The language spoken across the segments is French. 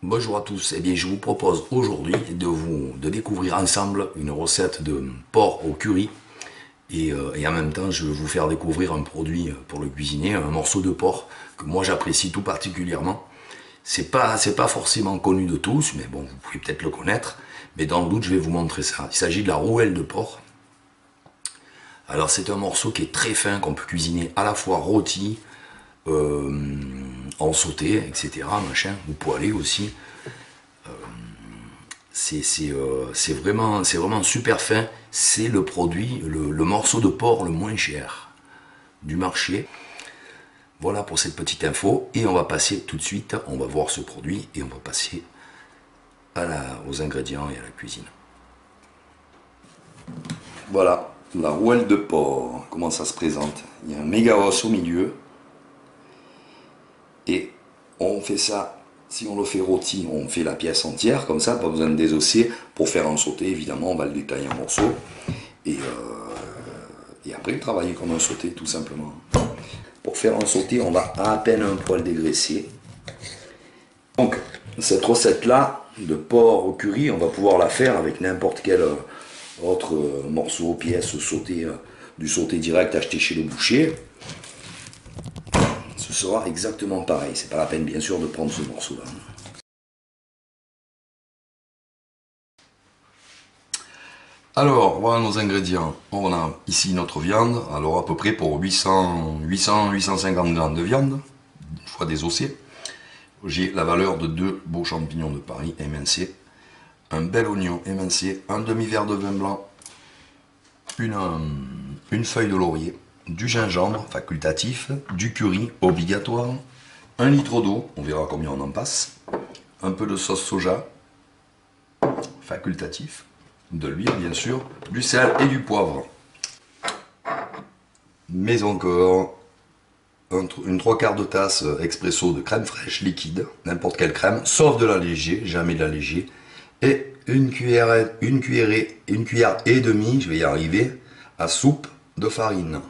Bonjour à tous, eh bien je vous propose aujourd'hui de découvrir ensemble une recette de porc au curry et en même temps je vais vous faire découvrir un produit pour le cuisiner, un morceau de porc que moi j'apprécie tout particulièrement. C'est pas forcément connu de tous, mais bon vous pouvez peut-être le connaître, mais dans le doute je vais vous montrer ça. Il s'agit de la rouelle de porc. Alors c'est un morceau qui est très fin, qu'on peut cuisiner à la fois rôti, en sauté, etc. Machin, ou poêlé aussi. C'est vraiment super fin. C'est le produit, le morceau de porc le moins cher du marché. Voilà pour cette petite info. Et on va passer tout de suite, on va voir ce produit et on va passer aux ingrédients et à la cuisine. Voilà, la rouelle de porc, comment ça se présente. Il y a un méga os au milieu. Et on fait ça, si on le fait rôti, on fait la pièce entière, comme ça, pas besoin de désosser. Pour faire un sauté, évidemment, on va le détailler en morceaux. Et après, le travailler comme un sauté, tout simplement. Pour faire un sauté, on va à peine un poil dégraisser. Donc, cette recette-là, de porc au curry, on va pouvoir la faire avec n'importe quel autre morceau, pièce sauté, du sauté direct acheté chez le boucher. Ce sera exactement pareil. C'est pas la peine, bien sûr, de prendre ce morceau-là. Alors, voilà nos ingrédients. On a ici notre viande, alors à peu près pour 850 grammes de viande, une fois désossée. J'ai la valeur de 2 beaux champignons de Paris émincés, un bel oignon émincé, un demi-verre de vin blanc, une feuille de laurier, du gingembre facultatif, du curry obligatoire, 1 litre d'eau, on verra combien on en passe, un peu de sauce soja facultatif, de l'huile bien sûr, du sel et du poivre. Mais encore une 3/4 de tasse expresso de crème fraîche liquide, n'importe quelle crème, sauf de l'allégée, jamais de l'allégée, et une cuillère et demie, je vais y arriver, à soupe de farine.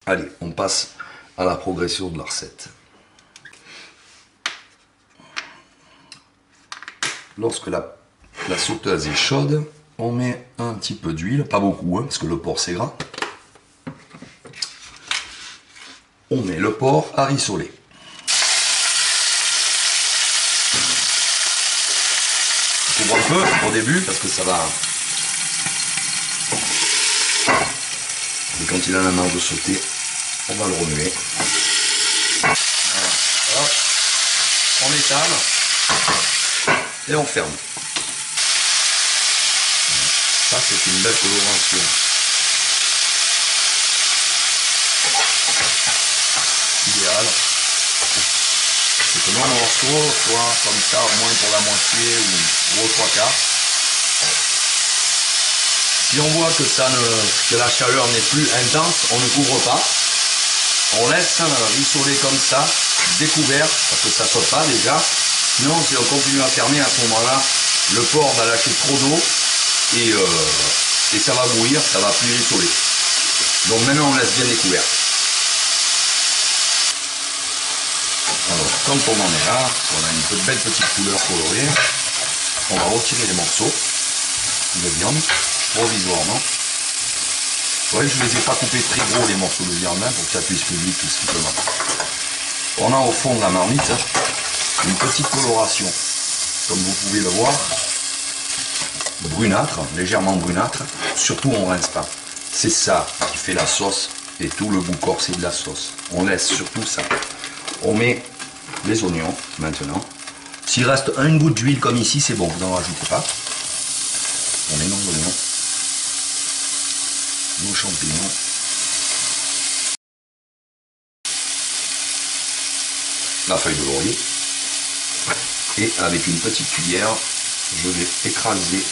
Allez, on passe à la progression de la recette. Lorsque la sauteuse est chaude, on met un petit peu d'huile, pas beaucoup, hein, parce que le porc c'est gras. On met le porc à rissoler. On couvre un peu au début, parce que ça va... Et quand il en a marre de sauter, on va le remuer. Voilà. On étale et on ferme. Ça, c'est une belle coloration. Idéal. C'est que mon morceau soit comme ça, au moins pour la moitié ou aux 3/4. Si on voit que la chaleur n'est plus intense, on ne couvre pas. On laisse rissoler comme ça, découvert, parce que ça ne saute pas déjà. Sinon, si on continue à fermer à ce moment-là, le porc va lâcher trop d'eau et ça va bouillir, ça va plus rissoler. Donc maintenant, on laisse bien découvert. Alors, quand on en est là, on a une belle petite couleur colorée, on va retirer les morceaux de viande provisoirement. Vous voyez, je ne les ai pas coupés très gros les morceaux de viande pour que ça puisse plus vite tout simplement. On a au fond de la marmite une petite coloration, comme vous pouvez le voir, brunâtre, légèrement brunâtre, surtout on rince pas. C'est ça qui fait la sauce et tout le goût corsé de la sauce. On laisse surtout ça. On met les oignons maintenant. S'il reste une goutte d'huile comme ici, c'est bon, vous n'en rajoutez pas. On met nos oignons, nos champignons. La feuille de laurier. Et avec une petite cuillère, je vais écraser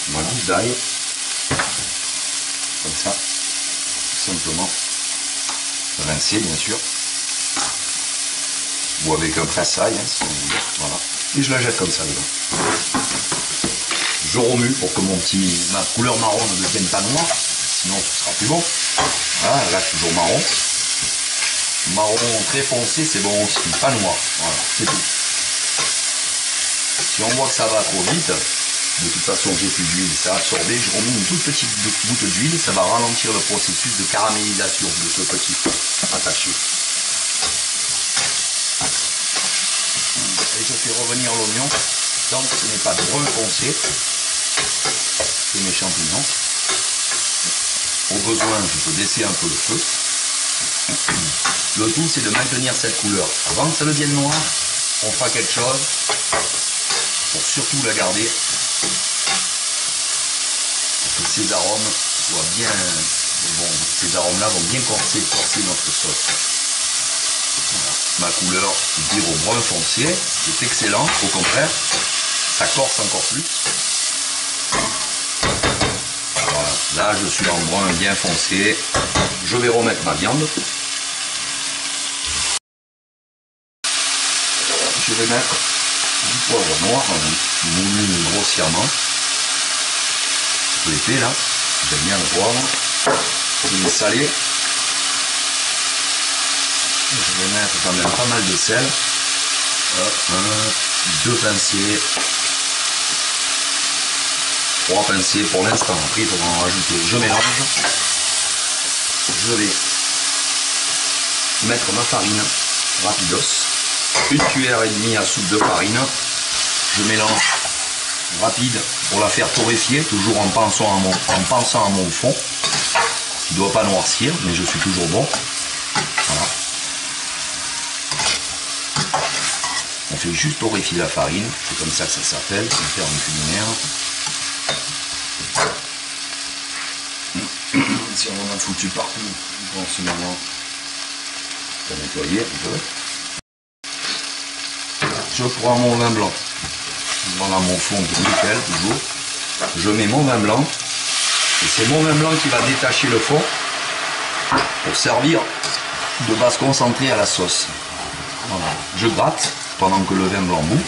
ma gousse d'ail. Comme ça. Tout simplement. Rincer bien sûr. ou avec un presse-ail, hein, si vous voulez. Voilà. Et je la jette comme ça dedans. Je remue pour que ma couleur marron ne devienne pas noire, sinon ce sera plus bon. Voilà, là toujours marron. Marron très foncé, c'est bon aussi, pas noir. Voilà, c'est tout. Si on voit que ça va trop vite, de toute façon j'ai plus d'huile, ça a absorbé, je remets une toute petite goutte d'huile, ça va ralentir le processus de caramélisation de ce petit attaché. Et je fais revenir l'oignon tant que ce n'est pas brun foncé. Et mes champignons. Au besoin, je peux baisser un peu le feu. Le tout, c'est de maintenir cette couleur. Avant que ça devienne noir, on fera quelque chose pour surtout la garder. Pour que ces arômes soient bien... Bon, ces arômes-là vont bien corser notre sauce. Voilà. Ma couleur vire au brun foncé, c'est excellent, au contraire, ça corse encore plus. Voilà, là je suis en brun bien foncé, je vais remettre ma viande. Je vais mettre du poivre noir, moulu grossièrement, un peu épais là, j'aime bien le poivre, je vais saler. Je vais mettre quand même pas mal de sel. Hop, 1, 2 pincées, 3 pincées pour l'instant. Après, il faudra en rajouter. Je mélange. Je vais mettre ma farine rapidos. 1 cuillère et demie à soupe de farine. Je mélange rapide pour la faire torréfier, toujours en pensant à mon fond, qui ne doit pas noircir, mais je suis toujours bon. Voilà. On fait juste torréfier la farine, c'est comme ça que ça s'appelle, c'est faire un culinaire. Si on en a foutu partout en ce moment, on va nettoyer un peu. Je prends mon vin blanc, voilà mon fond qui est nickel toujours. Je mets mon vin blanc, et c'est mon vin blanc qui va détacher le fond pour servir de base concentrée à la sauce. Voilà. Je gratte pendant que le vin blanc bout.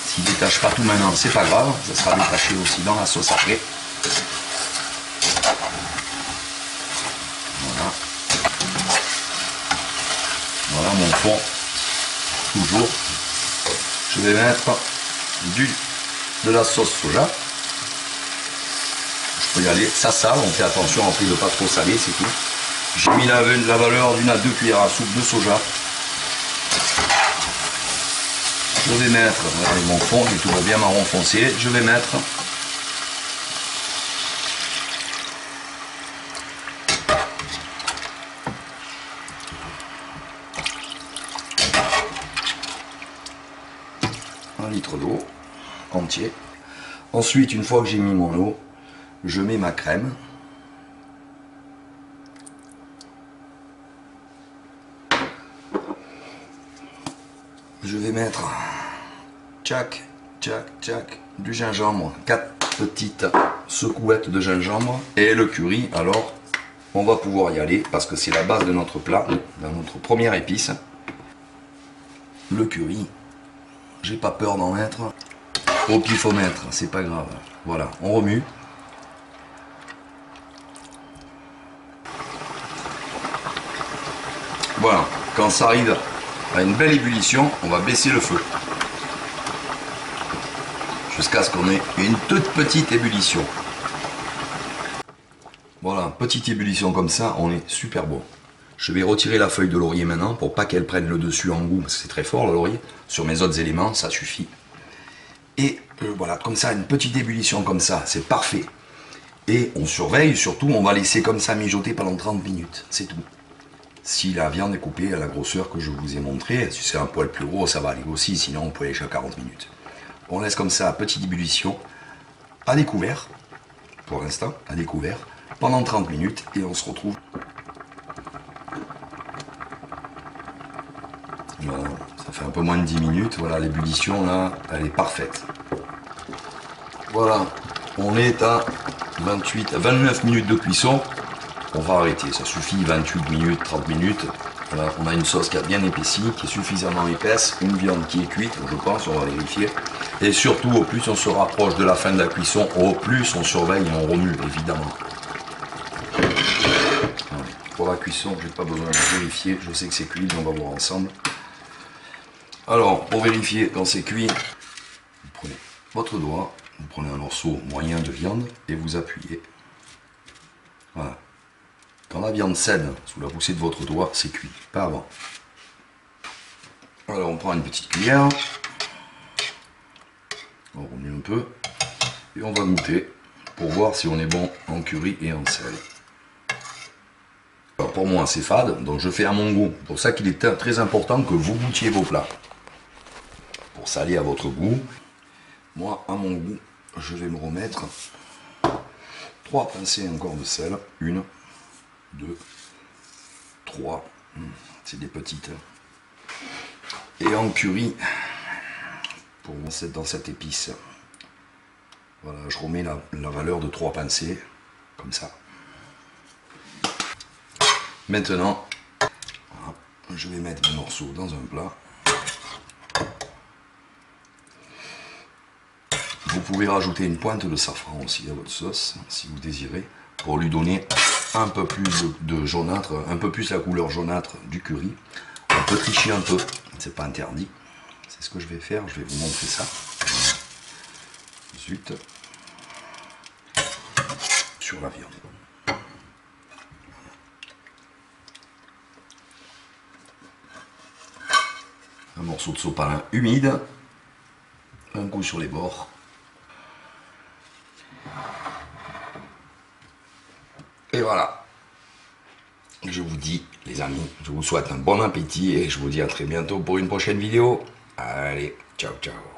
S'il ne détache pas tout maintenant, c'est pas grave, ça sera détaché aussi dans la sauce après. Voilà. Voilà mon fond. Toujours. Je vais mettre de la sauce soja. Je peux y aller, ça sale, on fait attention après de ne pas trop saler, c'est tout. J'ai mis la valeur d'1 à 2 cuillères à soupe de soja. Je vais mettre, avec mon fond, il est toujours bien marron foncé, je vais mettre un litre d'eau entier. Ensuite, une fois que j'ai mis mon eau, je mets ma crème. Je vais mettre tchac, tchac, tchac, du gingembre, 4 petites secouettes de gingembre et le curry. Alors, on va pouvoir y aller parce que c'est la base de notre plat, dans notre première épice. Le curry, j'ai pas peur d'en mettre. Au pifomètre, c'est pas grave. Voilà, on remue. Voilà, quand ça arrive à une belle ébullition, on va baisser le feu. Jusqu'à ce qu'on ait une toute petite ébullition. Voilà, petite ébullition comme ça, on est super bon. Je vais retirer la feuille de laurier maintenant pour pas qu'elle prenne le dessus en goût, parce que c'est très fort le laurier. Sur mes autres éléments, ça suffit. Et voilà, comme ça, une petite ébullition comme ça, c'est parfait. Et on surveille, surtout, on va laisser comme ça mijoter pendant 30 minutes, c'est tout. Si la viande est coupée à la grosseur que je vous ai montré, si c'est un poil plus gros, ça va aller aussi, sinon on peut aller jusqu'à 40 minutes. On laisse comme ça, petite ébullition, à découvert, pour l'instant, à découvert, pendant 30 minutes, et on se retrouve. Voilà, ça fait un peu moins de 10 minutes, voilà, l'ébullition là, elle est parfaite. Voilà, on est à 29 minutes de cuisson. On va arrêter, ça suffit, 28 minutes, 30 minutes, Voilà, on a une sauce qui a bien épaissi, qui est suffisamment épaisse, une viande qui est cuite, je pense, on va vérifier. Et surtout, au plus on se rapproche de la fin de la cuisson, au plus on surveille et on remue, évidemment. Pour la cuisson, je n'ai pas besoin de vérifier, je sais que c'est cuit, on va voir ensemble. Alors, pour vérifier quand c'est cuit, vous prenez votre doigt, vous prenez un morceau moyen de viande et vous appuyez. Voilà. Quand la viande cède sous la poussée de votre doigt, c'est cuit, pas avant. Alors on prend une petite cuillère, on remue un peu, et on va goûter pour voir si on est bon en curry et en sel. Alors pour moi c'est fade, donc je fais à mon goût. C'est pour ça qu'il est très important que vous goûtiez vos plats. Pour saler à votre goût, moi à mon goût, je vais me remettre 3 pincées encore de sel, 1, 2, 3, c'est des petites. Et en curry, pour dans cette épice, voilà, je remets la valeur de 3 pincées, comme ça. Maintenant, voilà, je vais mettre mes morceaux dans un plat. Vous pouvez rajouter une pointe de safran aussi à votre sauce, si vous désirez, pour lui donner un peu plus de jaunâtre, un peu plus la couleur jaunâtre du curry. On peut tricher un peu, c'est pas interdit. C'est ce que je vais faire, je vais vous montrer ça. Zut. Sur la viande. Un morceau de sopalin humide, un coup sur les bords. Et voilà. Je vous dis, les amis, je vous souhaite un bon appétit et je vous dis à très bientôt pour une prochaine vidéo. Allez, ciao, ciao.